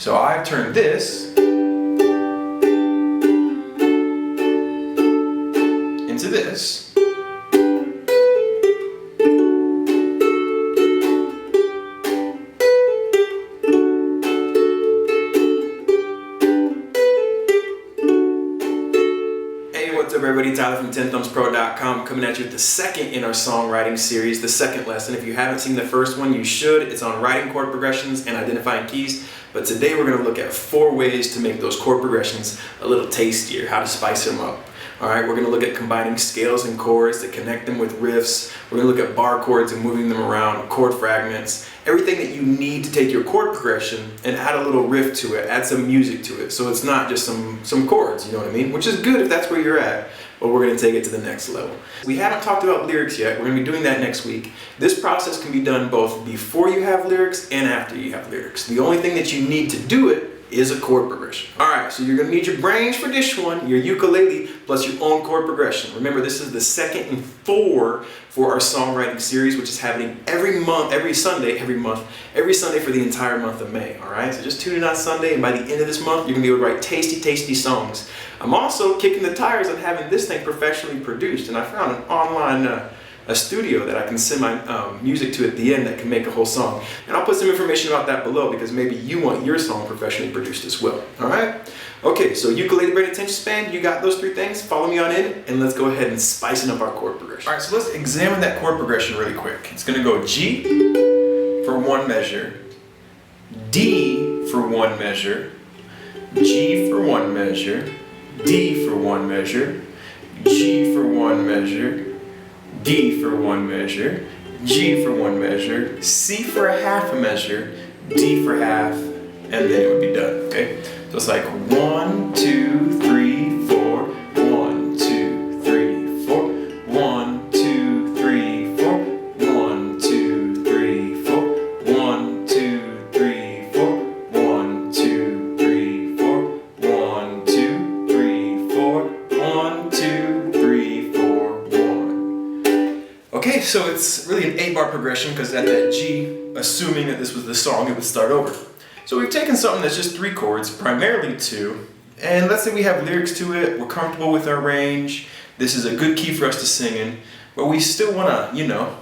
So I've turned this into this. What's up everybody, Tyler from TenThumbsPro.com coming at you with the second in our songwriting series, the second lesson. If you haven't seen the first one, you should. It's on writing chord progressions and identifying keys. But today we're going to look at 4 ways to make those chord progressions a little tastier, how to spice them up. Alright, we're going to look at combining scales and chords to connect them with riffs. We're going to look at bar chords and moving them around, chord fragments, everything that you need to take your chord progression and add a little riff to it, add some music to it. So it's not just some chords, you know what I mean? Which is good if that's where you're at, but we're going to take it to the next level. We haven't talked about lyrics yet. We're going to be doing that next week. This process can be done both before you have lyrics and after you have lyrics. The only thing that you need to do it is a chord progression. Alright, so you're going to need your brains for this one, your ukulele, plus your own chord progression. Remember, this is the second in 4 for our songwriting series, which is happening every Sunday for the entire month of May. Alright, so just tune in on Sunday, and by the end of this month, you're going to be able to write tasty, tasty songs. I'm also kicking the tires on having this thing professionally produced, and I found an online a studio that I can send my music to at the end that can make a whole song. And I'll put some information about that below because maybe you want your song professionally produced as well. Alright? Okay, so ukulele, brain, attention span, you got those 3 things? Follow me on in and let's go ahead and spicing up our chord progression. Alright, so let's examine that chord progression really quick. It's going to go G for 1 measure, D for 1 measure, G for 1 measure, D for 1 measure, G for 1 measure, D for 1 measure, G for 1 measure, C for a half a measure, D for half, and then it would be done, okay? So it's like 1, 2, 3, 4, 1, 2, 3, 4, 1, 2, 3, 4, 1, 2, 3, 4, 1, 2, 3, 4, 1, 2, 3, 4, 1, 2, 3, 4, 1, 2, 3, 4, 1. Okay, so it's really an 8-bar progression because at that G, assuming that this was the song, it would start over. So we've taken something that's just 3 chords, primarily 2, and let's say we have lyrics to it, we're comfortable with our range, this is a good key for us to sing in, but we still want to, you know,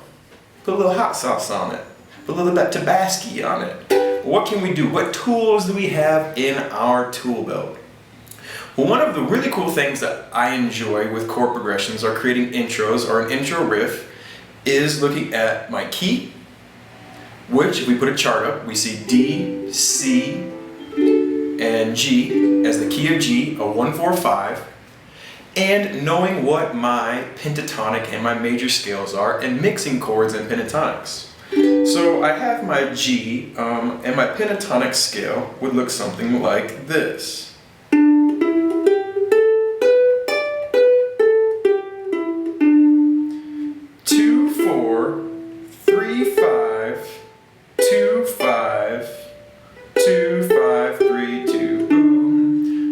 put a little hot sauce on it, put a little bit of Tabasco on it. What can we do? What tools do we have in our tool belt? Well, one of the really cool things that I enjoy with chord progressions or creating intros or an intro riff is looking at my key, which if we put a chart up, we see D, C, and G as the key of G, a 1, 4, 5, and knowing what my pentatonic and my major scales are and mixing chords and pentatonics. So I have my G, and my pentatonic scale would look something like this.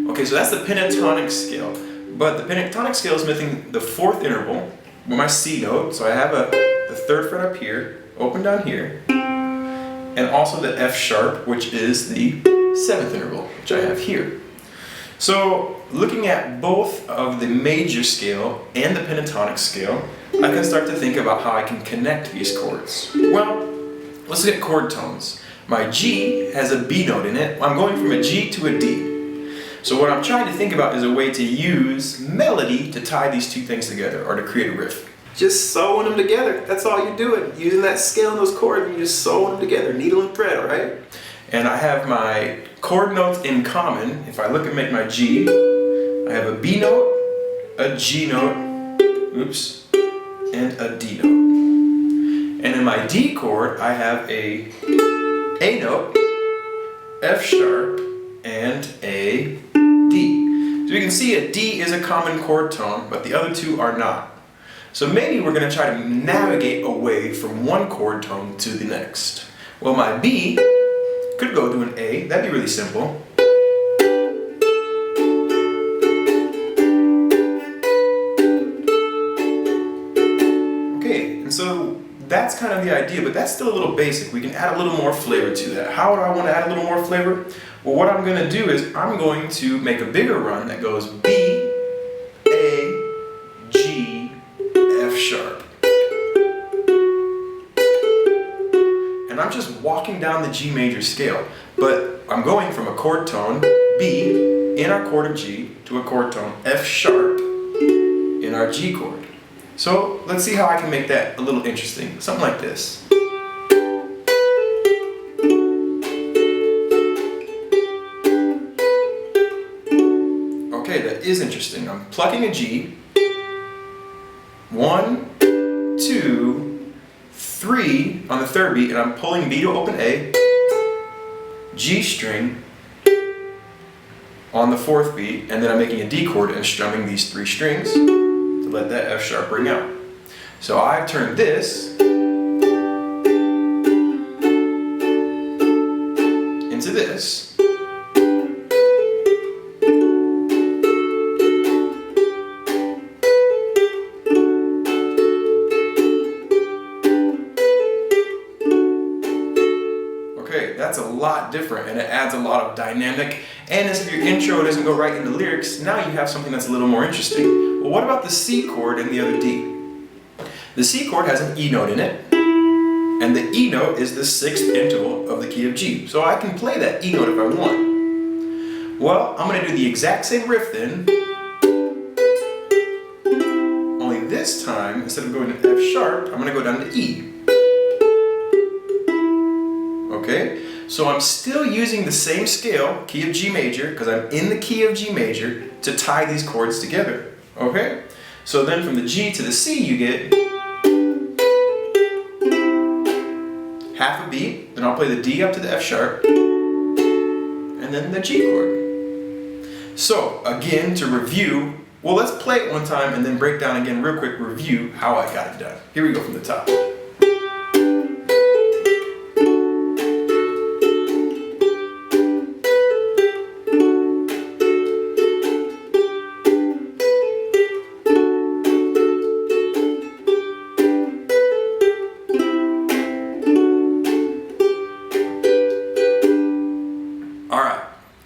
Okay, so that's the pentatonic scale, but the pentatonic scale is missing the 4th interval with my C note, so I have the 3rd fret up here, open down here, and also the F sharp, which is the 7th interval, which I have here. So looking at both of the major scale and the pentatonic scale, I can start to think about how I can connect these chords. Well, let's look at chord tones. My G has a B note in it. I'm going from a G to a D. So what I'm trying to think about is a way to use melody to tie these 2 things together or to create a riff. Just sewing them together. That's all you're doing. Using that scale and those chords and you're just sewing them together, needle and thread, alright? And I have my chord notes in common. If I look and make my G, I have a B note, a G note, oops, and a D note. And in my D chord, I have a note, F sharp, and a D. So you can see a D is a common chord tone, but the other 2 are not. So maybe we're going to try to navigate away from one chord tone to the next. Well, my B could go to an A. That'd be really simple. Okay, and so that's kind of the idea, but that's still a little basic. We can add a little more flavor to that. How do I want to add a little more flavor? Well, what I'm gonna do is I'm going to make a bigger run that goes B, A, G, F sharp. And I'm just walking down the G major scale, but I'm going from a chord tone, B, in our chord of G, to a chord tone, F sharp, in our G chord. So let's see how I can make that a little interesting. Something like this. Okay, that is interesting. I'm plucking a G. 1, 2, 3 on the third beat, and I'm pulling B to open A, G string on the fourth beat, and then I'm making a D chord and strumming these 3 strings to let that F sharp ring out. So I've turned this into this. Okay, that's a lot different, and it adds a lot of dynamic, and as if your intro doesn't go right into lyrics, now you have something that's a little more interesting. Well, what about the C chord and the other D? The C chord has an E note in it, and the E note is the 6th interval of the key of G. So I can play that E note if I want. Well, I'm going to do the exact same riff then, only this time, instead of going to F sharp, I'm going to go down to E. Okay, so I'm still using the same scale, key of G major, because I'm in the key of G major, to tie these chords together. Okay, so then from the G to the C you get half a beat, then I'll play the D up to the F sharp, and then the G chord. So again, to review, well, let's play it one time and then break down again real quick, review how I got it done. Here we go from the top.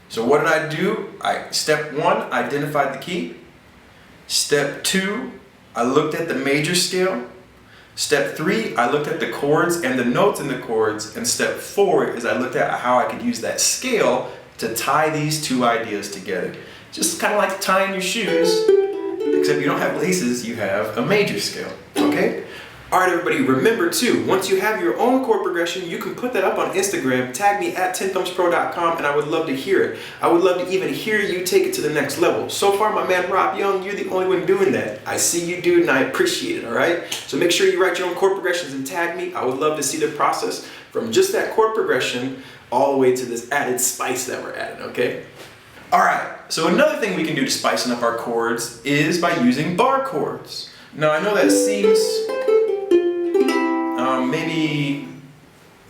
So what did I do? Step 1, identified the key. Step 2, I looked at the major scale. Step 3, I looked at the chords and the notes in the chords. And step 4 is I looked at how I could use that scale to tie these 2 ideas together. Just kind of like tying your shoes, except you don't have laces, you have a major scale, okay? Alright everybody, remember too, once you have your own chord progression, you can put that up on Instagram, tag me at TenThumbsPro.com, and I would love to hear it. I would love to even hear you take it to the next level. So far, my man Rob Young, you're the only one doing that. I see you, dude, and I appreciate it, alright? So make sure you write your own chord progressions and tag me. I would love to see the process from just that chord progression all the way to this added spice that we're adding, okay? Alright, so another thing we can do to spicing up our chords is by using bar chords. Now I know that seems maybe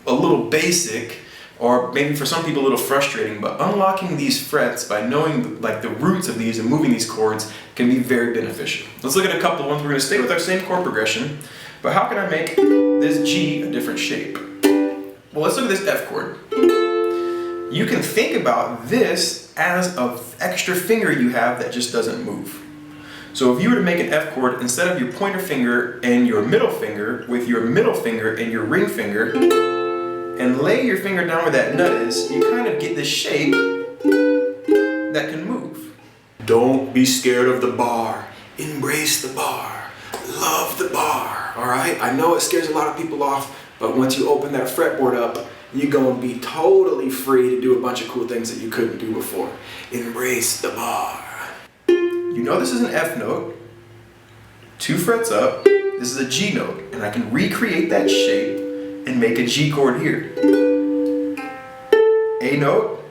a little basic, or maybe for some people a little frustrating, but unlocking these frets by knowing like the roots of these and moving these chords can be very beneficial. Let's look at a couple of ones. We're going to stay with our same chord progression, but how can I make this G a different shape? Well, let's look at this F chord. You can think about this as an extra finger you have that just doesn't move. So if you were to make an F chord, instead of your pointer finger and your middle finger, with your middle finger and your ring finger, and lay your finger down where that nut is, you kind of get this shape that can move. Don't be scared of the bar. Embrace the bar. Love the bar, all right? I know it scares a lot of people off, but once you open that fretboard up, you're gonna be totally free to do a bunch of cool things that you couldn't do before. Embrace the bar. You know this is an F note, 2 frets up, this is a G note, and I can recreate that shape and make a G chord here. A note,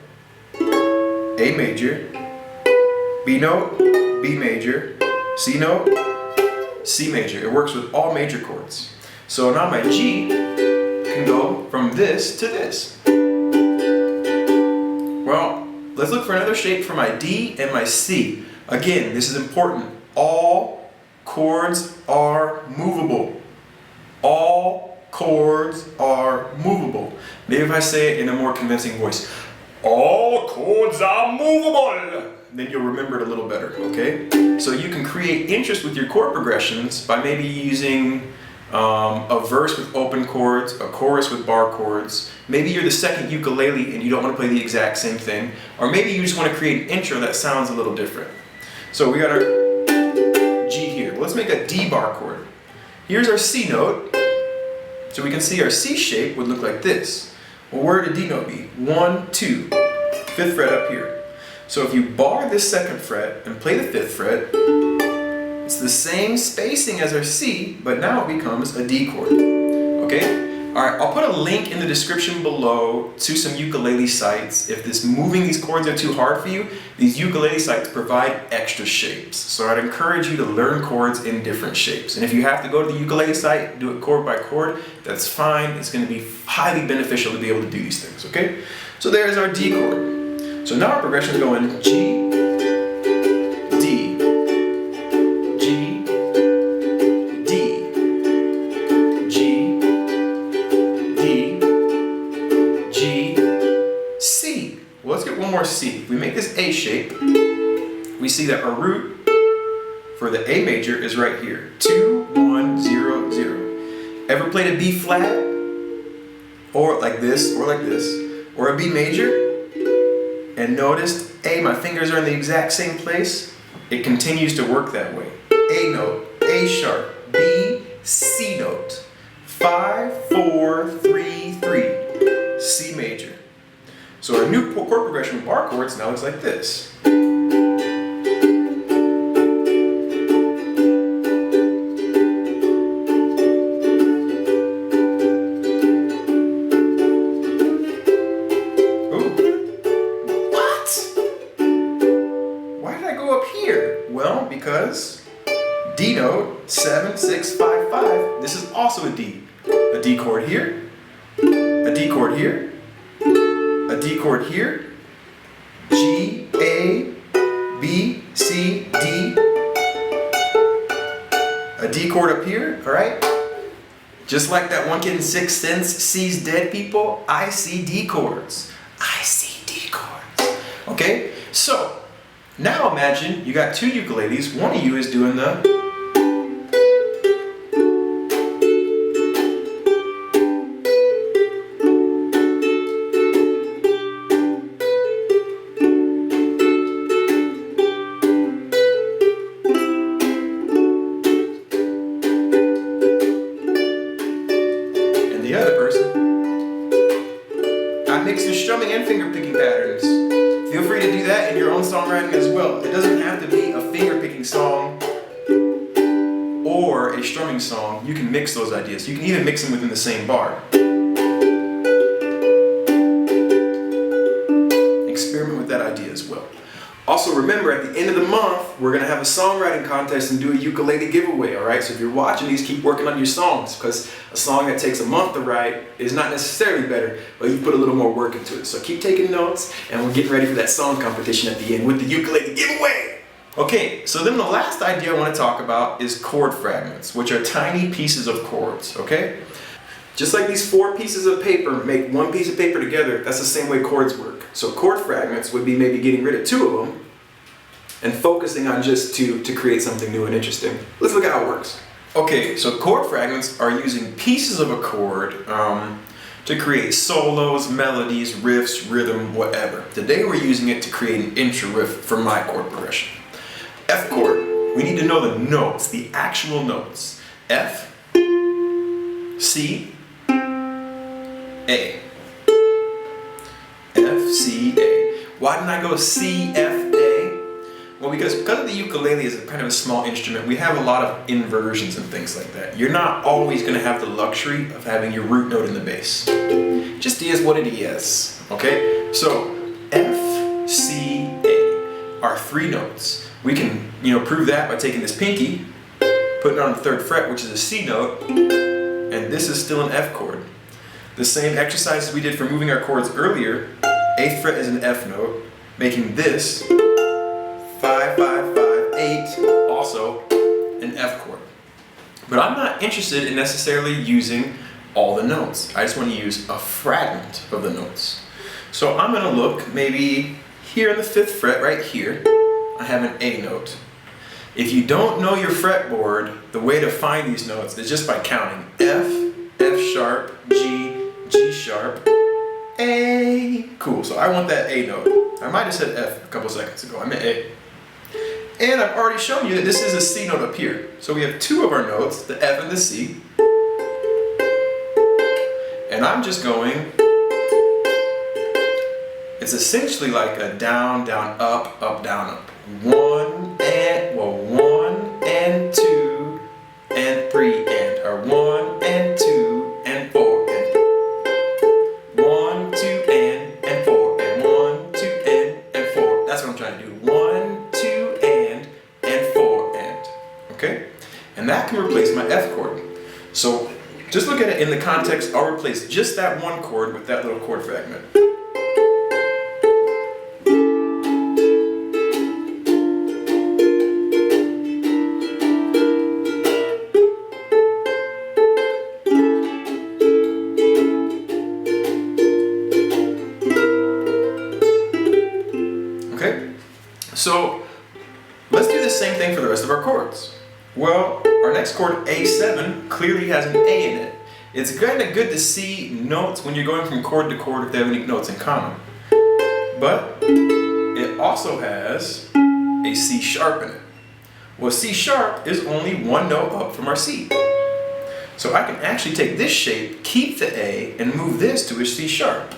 A major, B note, B major, C note, C major. It works with all major chords. So now my G can go from this to this. Well, let's look for another shape for my D and my C. Again, this is important. All chords are movable. All chords are movable. Maybe if I say it in a more convincing voice. All chords are movable. Then you'll remember it a little better, okay? So you can create interest with your chord progressions by maybe using a verse with open chords, a chorus with bar chords. Maybe you're the second ukulele and you don't want to play the exact same thing. Or maybe you just want to create an intro that sounds a little different. So we got our G here. Well, let's make a D bar chord. Here's our C note. So we can see our C shape would look like this. Well, where would a D note be? 1, 2, 5th fret up here. So if you bar this 2nd fret and play the 5th fret, it's the same spacing as our C, but now it becomes a D chord. Okay? Alright, I'll put a link in the description below to some ukulele sites. If moving these chords are too hard for you, these ukulele sites provide extra shapes. So I'd encourage you to learn chords in different shapes. And if you have to go to the ukulele site, do it chord by chord, that's fine. It's going to be highly beneficial to be able to do these things, okay? So there's our D chord. So now our progression is going G, D, G, D, G, D, G, C. Well, let's get one more C. If we make this A shape, we see that our root for the A major is right here. 2, 1, 0, 0. Ever played a B flat? Or like this, or a B major? And noticed, A, my fingers are in the exact same place. It continues to work that way. A note, A sharp, B, C note. 5, 4, 3, 3. C major. So our new chord progression with bar chords now looks like this. Well, because D note, 7, 6, 5, 5, this is also a D. A D chord here, a D chord here, a D chord here, G, A, B, C, D, a D chord up here, alright? Just like that one kid in Sixth Sense sees dead people, I see D chords. I see D chords. Okay? So, now imagine you got two ukuleles, one of you is doing the and the other person. I mix the strumming and finger picking patterns. Feel free to do that in your own songwriting as well. It doesn't have to be a finger-picking song or a strumming song. You can mix those ideas. You can even mix them within the same bar. Experiment with that idea as well. Also remember, at the end of the month, we're going to have a songwriting contest and do a ukulele giveaway, alright? So if you're watching these, keep working on your songs, because a song that takes a month to write is not necessarily better, but you put a little more work into it. So keep taking notes, and we're getting ready for that song competition at the end with the ukulele giveaway! Okay, so then the last idea I want to talk about is chord fragments, which are tiny pieces of chords, okay? Just like these 4 pieces of paper make one piece of paper together, that's the same way chords work. So chord fragments would be maybe getting rid of 2 of them and focusing on just 2 to create something new and interesting. Let's look at how it works. Okay, so chord fragments are using pieces of a chord to create solos, melodies, riffs, rhythm, whatever. Today we're using it to create an intro riff for my chord progression. F chord, we need to know the notes, the actual notes. F, C, A. F, C, A. Why didn't I go C, F, A? Well, because the ukulele is a kind of a small instrument, we have a lot of inversions and things like that. You're not always going to have the luxury of having your root note in the bass. Just is what it is. Okay? So, F, C, A are 3 notes. We can, prove that by taking this pinky, putting it on the 3rd fret, which is a C note, and this is still an F chord. The same exercises we did for moving our chords earlier, 8th fret is an F note, making this 5, 5, 5, 8, also an F chord. But I'm not interested in necessarily using all the notes. I just want to use a fragment of the notes. So I'm gonna look maybe here in the 5th fret right here, I have an A note. If you don't know your fretboard, the way to find these notes is just by counting F, F sharp, G, G sharp, A. Cool, so I want that A note. I might have said F a couple seconds ago, I meant A. And I've already shown you that this is a C note up here. So we have 2 of our notes, the F and the C. And I'm just going, it's essentially like a down, down, up, down, up. 1 and 2 and 3 and, or 1 and 2 and 4 and 1, 2 and 4 and 1, 2 and 4. That's what I'm trying to do. 1, 2 and 4 and. Okay? And that can replace my F chord. So just look at it in the context. I'll replace just that one chord with that little chord fragment. Okay, so let's do the same thing for the rest of our chords. Well, our next chord, A7, clearly has an A in it. It's kind of good to see notes when you're going from chord to chord if they have any notes in common. But it also has a C sharp in it. Well, C sharp is only one note up from our C. So I can actually take this shape, keep the A, and move this to a C sharp.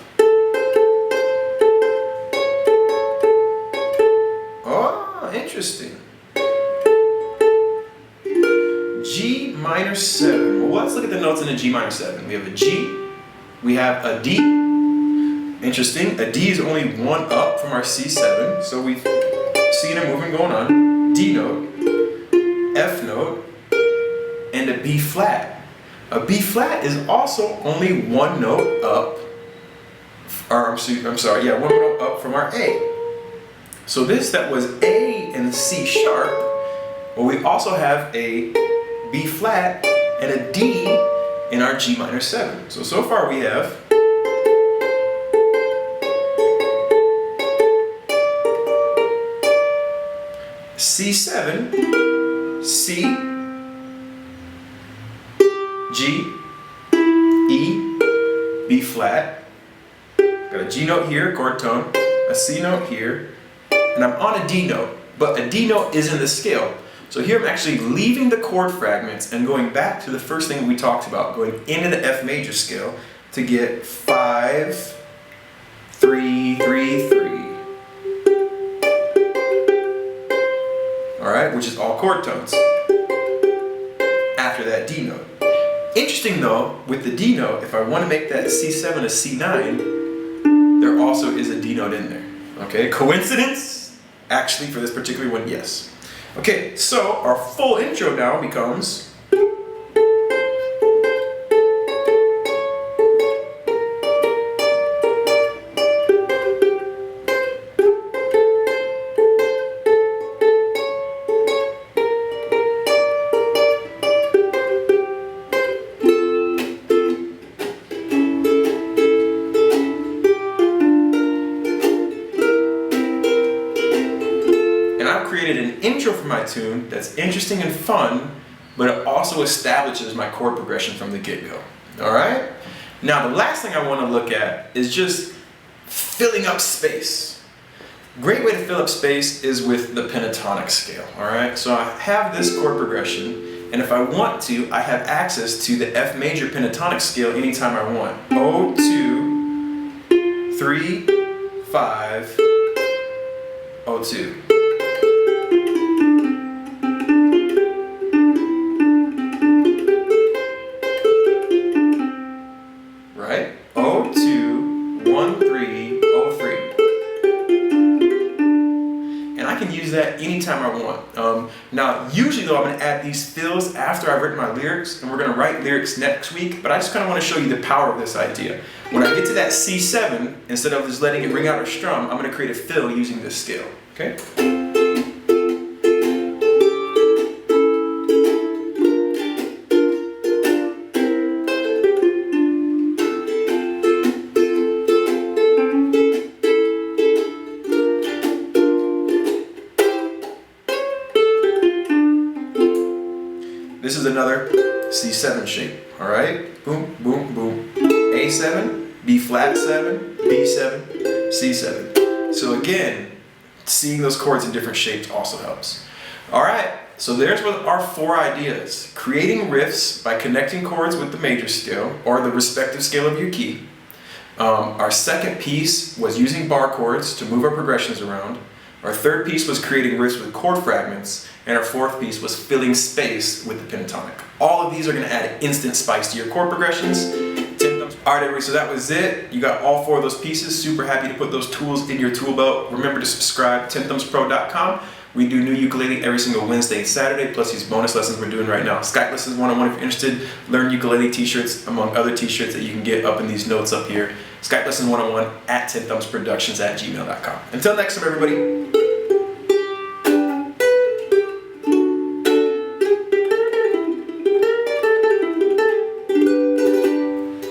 Oh, interesting. G minor 7. Well, let's look at the notes in a G minor 7. We have a G, we have a D. Interesting, a D is only one up from our C7, so we've seen a movement going on. D note, F note, and a B flat. A B flat is also only one note up, or I'm sorry, yeah, one note up from our A. So this that was A and C sharp, well, we also have a B flat and a D in our G minor 7. So far we have C7, C, G, E, B flat, got a G note here, chord tone, a C note here, and I'm on a D note, but a D note is in the scale. So here I'm actually leaving the chord fragments and going back to the first thing we talked about, going into the F major scale to get 5, 3, 3, 3. Alright, which is all chord tones. After that D note. Interesting though, with the D note, if I want to make that C7 a C9, there also is a D note in there. Okay, coincidence? Actually, for this particular one, yes. Okay, so our full intro now becomes an intro for my tune that's interesting and fun, but it also establishes my chord progression from the get-go. Alright? Now the last thing I want to look at is just filling up space. Great way to fill up space is with the pentatonic scale. Alright? So I have this chord progression, and if I want to, I have access to the F major pentatonic scale anytime I want. 0, 2, 3, 5, 0, 2. Right? 0, 2, 1, 3, 0, 3. And I can use that anytime I want. Now, usually though, I'm going to add these fills after I've written my lyrics, and we're going to write lyrics next week, but I just kind of want to show you the power of this idea. When I get to that C7, instead of just letting it ring out or strum, I'm going to create a fill using this scale. Okay? This is another C7 shape, all right? Boom, boom, boom. A7, B flat 7, B7, C7. So again, seeing those chords in different shapes also helps. All right, so there's what our 4 ideas. Creating riffs by connecting chords with the major scale or the respective scale of your key. Our second piece was using bar chords to move our progressions around. Our third piece was creating riffs with chord fragments. And our fourth piece was filling space with the pentatonic. All of these are going to add instant spice to your chord progressions. TenThumbs. All right, everybody, so that was it. You got all 4 of those pieces. Super happy to put those tools in your tool belt. Remember to subscribe, TenThumbsPro.com. We do new ukulele every single Wednesday and Saturday, plus these bonus lessons we're doing right now. Skype lessons 101 if you're interested. Learn ukulele t-shirts, among other t-shirts that you can get up in these notes up here. Skype lesson 101 at TenThumbsProductions@gmail.com. Until next time, everybody.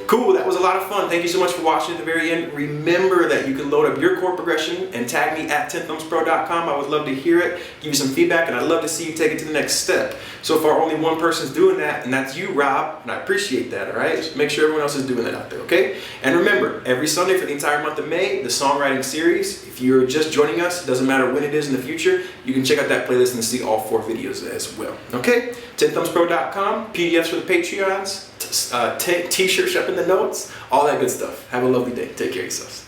Cool, that was a lot of fun. Thank you so much for watching at the very end. Remember that you can load up your chord progression and tag me at TenThumbsPro.com. I would love to hear it, give you some feedback, and I'd love to see you take it to the next step. So far, only one person's doing that, and that's you, Rob, and I appreciate that, all right? Just make sure everyone else is doing that out there, okay? And remember, every Sunday for the entire month of May, the songwriting series. If you're just joining us, it doesn't matter when it is in the future, you can check out that playlist and see all 4 videos as well, okay? TenThumbsPro.com, PDFs for the Patreons, t-shirts up in the notes, all that good stuff. Have a lovely day. Take care of yourselves.